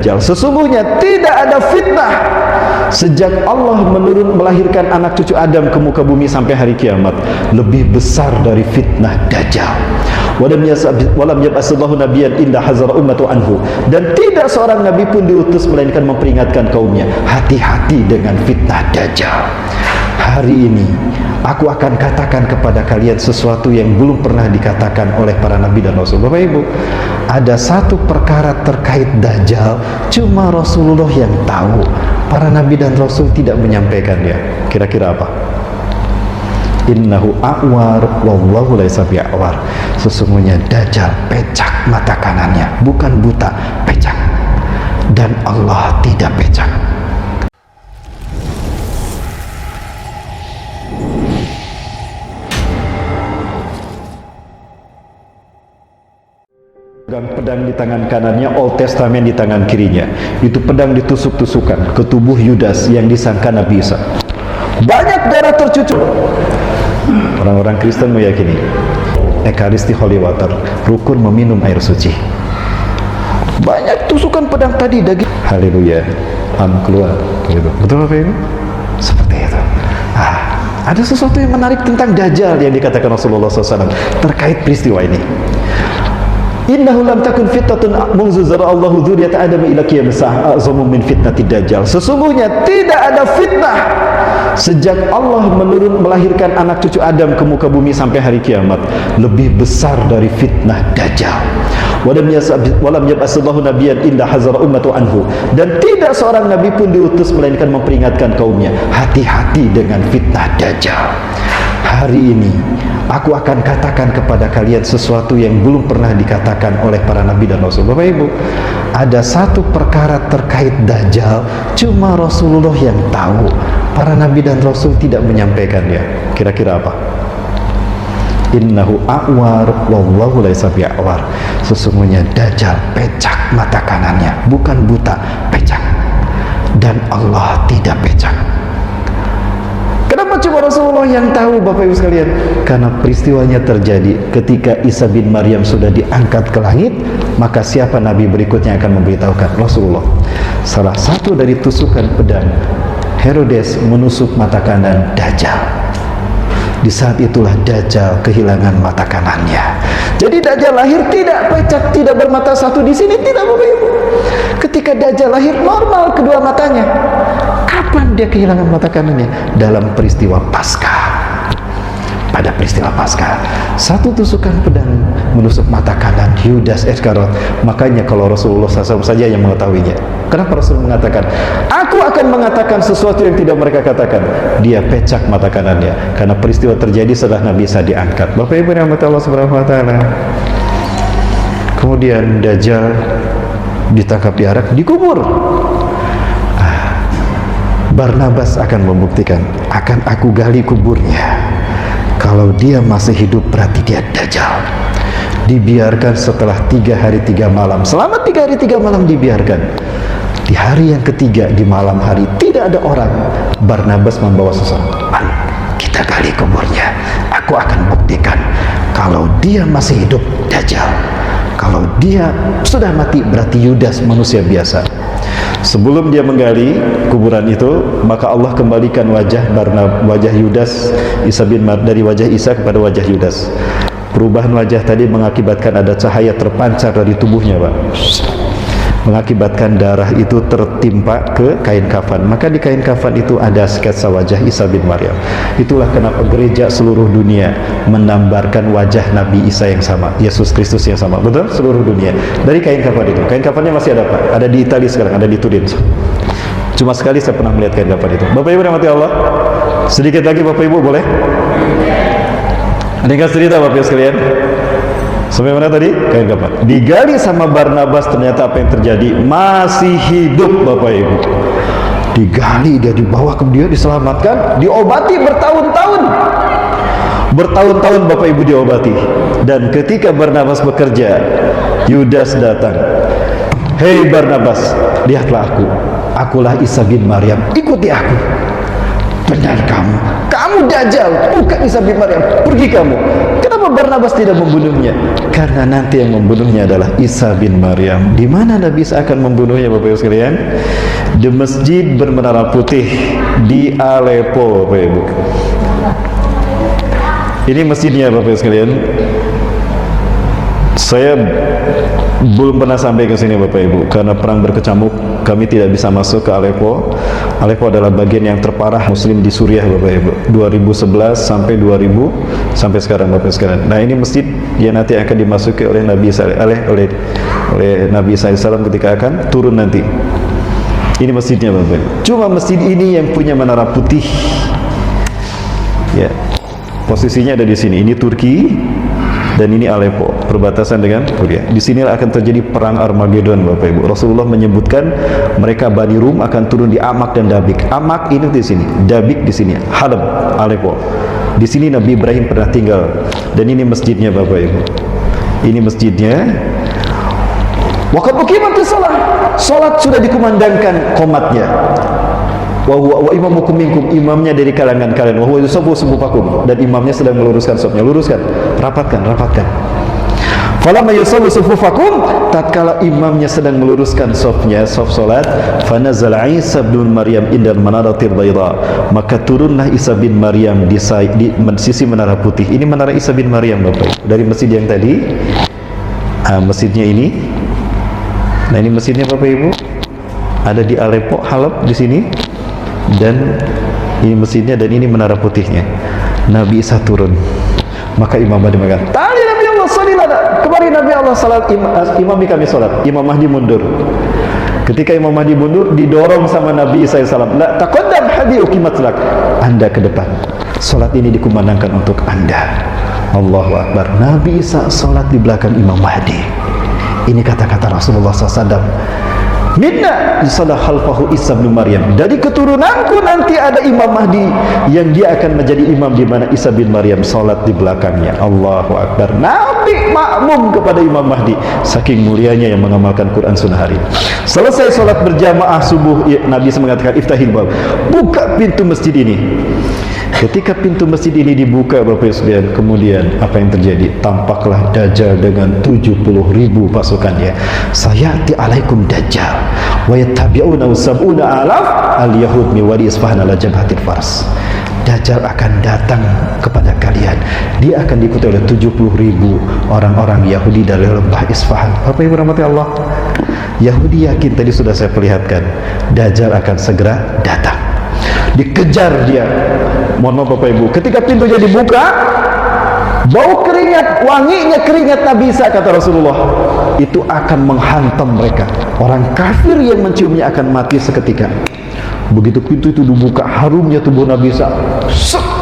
Sesungguhnya tidak ada fitnah sejak Allah melahirkan anak cucu Adam ke muka bumi sampai hari kiamat lebih besar dari fitnah Dajjal. Walam yab'asallahu nabiyyan illa hazara ummatu anhu, dan tidak seorang nabi pun diutus melainkan memperingatkan kaumnya, hati-hati dengan fitnah Dajjal. Hari ini aku akan katakan kepada kalian sesuatu yang belum pernah dikatakan oleh para nabi dan rasul. Bapak Ibu, ada satu perkara terkait Dajjal cuma Rasulullah yang tahu, para nabi dan rasul tidak menyampaikannya. Kira-kira apa? Innahu a'war wallahu laysa bi'awar. Sesungguhnya Dajjal pecak mata kanannya, bukan buta, pecak, dan Allah tidak pecak. Pedang di tangan kanannya, Old Testament di tangan kirinya. Itu pedang ditusuk-tusukan ke tubuh Yudas yang disangka Nabi Isa. Banyak darah tercucur. Orang-orang Kristen meyakini Ekaristi Holy Water, rukun meminum air suci. Banyak tusukan pedang tadi, daging. Haleluya, keluar. Betul Bapak Ibu? Seperti itu. Ada sesuatu yang menarik tentang Dajjal yang dikatakan Rasulullah SAW terkait peristiwa ini. Innahu lam takun fitnatun munzu zara'allahu dzurriyyata Adam ila qiyamis sa'ah a'zamu min fitnatid Dajjal. Sesungguhnya tidak ada fitnah sejak Allah melahirkan anak cucu Adam ke muka bumi sampai hari kiamat lebih besar dari fitnah Dajjal. Walam yab'asallahu nabiyyan illa hazara ummatu anhu, dan tidak seorang nabi pun diutus melainkan memperingatkan kaumnya, hati-hati dengan fitnah Dajjal. Hari ini aku akan katakan kepada kalian sesuatu yang belum pernah dikatakan oleh para nabi dan rasul. Bapak Ibu, ada satu perkara terkait Dajjal cuma Rasulullah yang tahu, para nabi dan rasul tidak menyampaikannya. Kira-kira apa? Innahu a'war wallahu laysa bi'awar. Sesungguhnya Dajjal pecak mata kanannya, bukan buta, pecak, dan Allah tidak pecak. Kenapa cuma Rasulullah yang tahu, Bapak Ibu sekalian? Karena peristiwanya terjadi ketika Isa bin Maryam sudah diangkat ke langit. Maka siapa nabi berikutnya akan memberitahukan? Rasulullah. Salah satu dari tusukan pedang Herodes menusuk mata kanan Dajjal. Di saat itulah Dajjal kehilangan mata kanannya. Jadi Dajjal lahir tidak pecak, tidak bermata satu di sini, tidak Bapak Ibu. Ketika Dajjal lahir normal kedua matanya. Kapan dia kehilangan mata kanannya? Dalam peristiwa Paskah. Pada peristiwa Paskah, satu tusukan pedang menusuk mata kanan Yudas Iskariot. Makanya kalau Rasulullah SAW saja yang mengetahuinya. Kenapa Rasul mengatakan, aku akan mengatakan sesuatu yang tidak mereka katakan? Dia pecak mata kanannya. Karena peristiwa terjadi setelah Nabi Isa diangkat. Bapak Ibu rahmati Allah Subhanahu wa taala. Kemudian Dajjal ditangkap, diarak, dikubur. Barnabas akan membuktikan, akan aku gali kuburnya. Kalau dia masih hidup berarti dia Dajjal. Dibiarkan setelah 3 hari 3 malam. Selama 3 hari 3 malam dibiarkan. Di hari yang ketiga, di malam hari, tidak ada orang. Barnabas membawa seseorang. Mari kita gali kuburnya. Aku akan buktikan kalau dia masih hidup, Dajjal. Kalau dia sudah mati berarti Yudas manusia biasa. Sebelum dia menggali kuburan itu, maka Allah kembalikan wajah Yudas dari wajah Isa kepada wajah Yudas. Perubahan wajah tadi mengakibatkan ada cahaya terpancar dari tubuhnya, Pak. Mengakibatkan darah itu tertimpa ke kain kafan. Maka di kain kafan itu ada sketsa wajah Isa bin Maryam. Itulah kenapa gereja seluruh dunia menambarkan wajah Nabi Isa yang sama, Yesus Kristus yang sama. Betul? Seluruh dunia. Dari kain kafan itu. Kain kafannya masih ada, Pak. Ada di Italia sekarang, ada di Turin. Cuma sekali saya pernah melihat kain kafan itu. Bapak Ibu rahmati Allah. Sedikit lagi Bapak Ibu boleh? Ada yang cerita Bapak Ibu sekalian? Sampai mana tadi? Kain kafan. Digali sama Barnabas, ternyata apa yang terjadi? Masih hidup Bapak Ibu. Digali, dia dibawa ke dia, diselamatkan, diobati bertahun-tahun. Bertahun-tahun Bapak Ibu diobati. Dan ketika Barnabas bekerja, Yudas datang. Hei Barnabas, lihatlah aku. Akulah Isa bin Maryam, ikuti aku. benar kamu Dajjal, bukan Isa bin Maryam, pergi kamu. Kenapa Barnabas tidak membunuhnya? Karena nanti yang membunuhnya adalah Isa bin Maryam. Di mana Nabi Isa akan membunuhnya, Bapak Ibu sekalian? Di masjid bermenara putih di Aleppo, Bapak Ibu. Ini masjidnya, Bapak Ibu sekalian. Saya belum pernah sampai ke sini, Bapak Ibu, karena perang berkecamuk. Kami tidak bisa masuk ke Aleppo. Aleppo adalah bagian yang terparah Muslim di Suriah, Bapak Ibu. 2011 sampai 2000 sampai sekarang, Bapak Ibu sekalian. Nah, ini masjid yang nanti akan dimasuki oleh Nabi Isa oleh Nabi Isa alaihissalam ketika akan turun nanti. Ini masjidnya, Bapak Ibu. Cuma masjid ini yang punya menara putih. Ya. Posisinya ada di sini. Ini Turki. Dan ini Aleppo, perbatasan dengan Suriah. Di sinilah akan terjadi perang Armageddon, Bapak Ibu. Rasulullah menyebutkan mereka Bani Rum akan turun di Amak dan Dabik. Amak ini di sini, Dabik di sini, Halab, Aleppo. Di sini Nabi Ibrahim pernah tinggal. Dan ini masjidnya, Bapak Ibu. Ini masjidnya. Waqad uqimatis shalah. Salat sudah dikumandangkan qomatnya. Wa imamukum minkum, imamnya dari kalangan kalian. Wa huwa yusaffu sufufakum, dan imamnya sedang meluruskan safnya. Luruskan, rapatkan. Falamma yusaffu sufufakum, tatkala imamnya sedang meluruskan safnya, saf salat, fanazala Isa bin Maryam indal manaratil bayda, maka turunlah Isa bin Maryam di sisi menara putih. Ini menara Isa bin Maryam, Bapak. Dari masjid yang tadi, masjidnya ini. Nah, ini masjidnya, Bapak Ibu. Ada di Aleppo, Halab di sini. Dan ini masjidnya, dan ini menara putihnya. Nabi Isa turun, maka Imam Mahdi mengatakan, "Tadi Nabi Allah sallallahu, kemarin Nabi Allah salat imami kami salat." Imam Mahdi mundur. Ketika Imam Mahdi mundur, didorong sama Nabi Isa alaihissalam, "La taqaddam hadi uqimat lak." Anda ke depan. Salat ini dikumandangkan untuk Anda. Allahu Akbar. Nabi Isa salat di belakang Imam Mahdi. Ini kata-kata Rasulullah SAW. Minna yusallah khalfahu Isa bin Maryam. Dari keturunanku nanti ada Imam Mahdi yang dia akan menjadi imam di mana Isa bin Maryam salat di belakangnya. Allahu Akbar. Nabi makmum kepada Imam Mahdi, saking mulianya yang mengamalkan Quran sunnah hari. Selesai salat berjamaah subuh, Nabi mengatakan, "Iftahil bab." Buka pintu masjid ini. Ketika pintu masjid ini dibuka, Bapak sekalian, kemudian apa yang terjadi? Tampaklah Dajjal dengan 70.000 pasukannya. Sayati alaikum Dajjal wa yattabi'una sab'una alaf al-yahud min wadi Isfahan ala jabhatil Fars. Dajjal akan datang kepada kalian. Dia akan diikuti oleh 70.000 orang-orang Yahudi dari lembah Isfahan. Bapak Ibu rahmati Allah, Yahudi yakin, tadi sudah saya perlihatkan, Dajjal akan segera datang. Dikejar dia. Mohon maaf Bapak Ibu, ketika pintunya dibuka, bau keringat, wanginya keringat Nabi Isa, kata Rasulullah, itu akan menghantam mereka. Orang kafir yang menciumnya akan mati seketika. Begitu pintu itu dibuka, harumnya tubuh Nabi Isa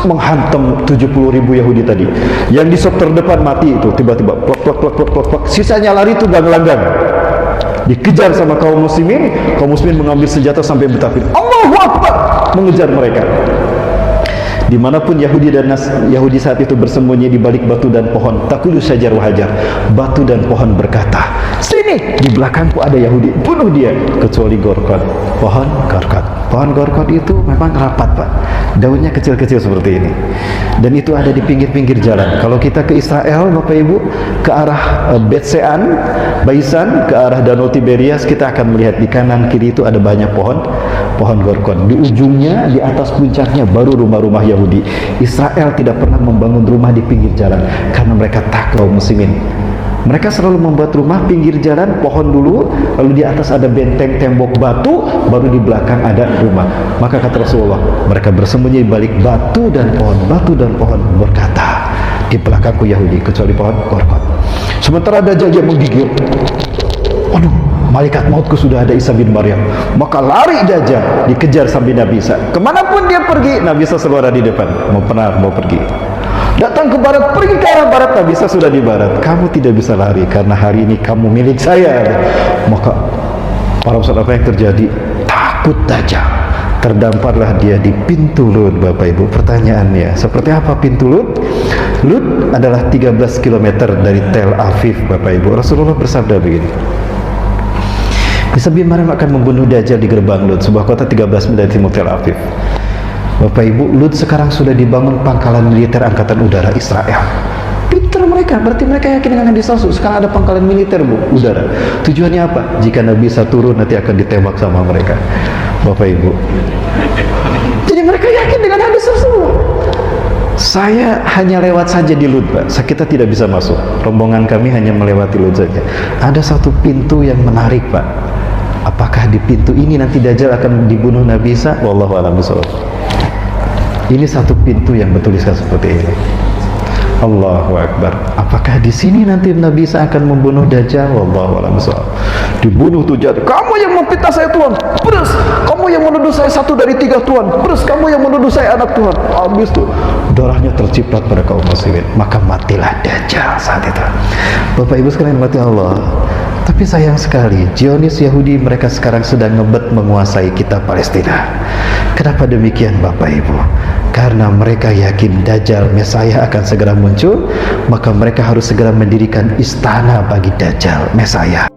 menghantam 70.000 Yahudi tadi. Yang di sop terdepan mati itu, tiba-tiba plak plak plak plak plak plak. Sisanya lari tunggang-langgang. Dikejar sama kaum muslimin mengambil senjata sampai bertakbir, Allahu Akbar, mengejar mereka. Dimanapun Yahudi dan Yahudi saat itu bersembunyi di balik batu dan pohon, takulu syajar wahajar, batu dan pohon berkata, "Sini, di belakangku ada Yahudi, bunuh dia." Kecuali Gorkot, pohon Gorkot. Pohon Gorkot itu memang rapat, Pak. Daunnya kecil-kecil seperti ini. Dan itu ada di pinggir-pinggir jalan. Kalau kita ke Israel, Bapak Ibu, ke arah Betsean, Baisan, ke arah Danau Tiberias, kita akan melihat di kanan kiri itu ada banyak pohon Gorkon. Di ujungnya, di atas puncaknya baru rumah-rumah Yahudi. Israel tidak pernah membangun rumah di pinggir jalan karena mereka takut kaum muslimin. Mereka selalu membuat rumah pinggir jalan, pohon dulu, lalu di atas ada benteng tembok batu, baru di belakang ada rumah. Maka kata Rasulullah, mereka bersembunyi di balik batu dan pohon berkata, "Di belakangku Yahudi, kecuali pohon Gorkon." Sementara Dajjal yang menggigil, "Aduh, malaikat mautku sudah ada Isa bin Maryam." Maka lari Dajjal, dikejar sampai Nabi Isa. Kemanapun dia pergi, Nabi Isa selalu ada di depan. Mau pergi. Datang ke barat, pergi ke arah barat, Nabi Isa sudah di barat. Kamu tidak bisa lari karena hari ini kamu milik saya. Maka para ustaz, apa yang terjadi? Takut Dajjal. Terdamparlah dia di pintu Lut, Bapak Ibu. Pertanyaannya, seperti apa pintu Lut? Lut adalah 13 km dari Tel Aviv, Bapak Ibu. Rasulullah bersabda begini, Isa bin Maryam akan membunuh Dajjal di gerbang Lut, sebuah kota 13 mil dari timur Tel Aviv. Bapak Ibu, Lut sekarang sudah dibangun pangkalan militer angkatan udara Israel. Pinter mereka, berarti mereka yakin dengan hadis Rasul. Sekarang ada pangkalan militer, Bu, udara. Tujuannya apa? Jika Nabi Isa turun, nanti akan ditembak sama mereka. Bapak Ibu, jadi mereka yakin dengan hadis Rasul. Saya hanya lewat saja di Lut, Pak. Kita tidak bisa masuk. Rombongan kami hanya melewati Lut saja. Ada satu pintu yang menarik, Pak. Apakah di pintu ini nanti Dajjal akan dibunuh Nabi Isa? Wallahu a'lam bishawab. Ini satu pintu yang bertuliskan seperti ini. Allahu Akbar. Apakah di sini nanti Nabi Isa akan membunuh Dajjal? Wallahu a'lam bishawab. Dibunuh tuh jadi. Kamu yang memfitnah saya Tuhan. Terus kamu yang menuduh saya 1 dari 3 Tuhan. Terus kamu yang menuduh saya anak Tuhan. Habis tuh darahnya terciprat pada kaum muslimin. Maka matilah Dajjal saat itu. Bapak Ibu sekalian mati Allah. Tapi sayang sekali, Zionis Yahudi mereka sekarang sedang ngebet menguasai kita Palestina. Kenapa demikian Bapak Ibu? Karena mereka yakin Dajjal Mesaya akan segera muncul, maka mereka harus segera mendirikan istana bagi Dajjal Mesaya.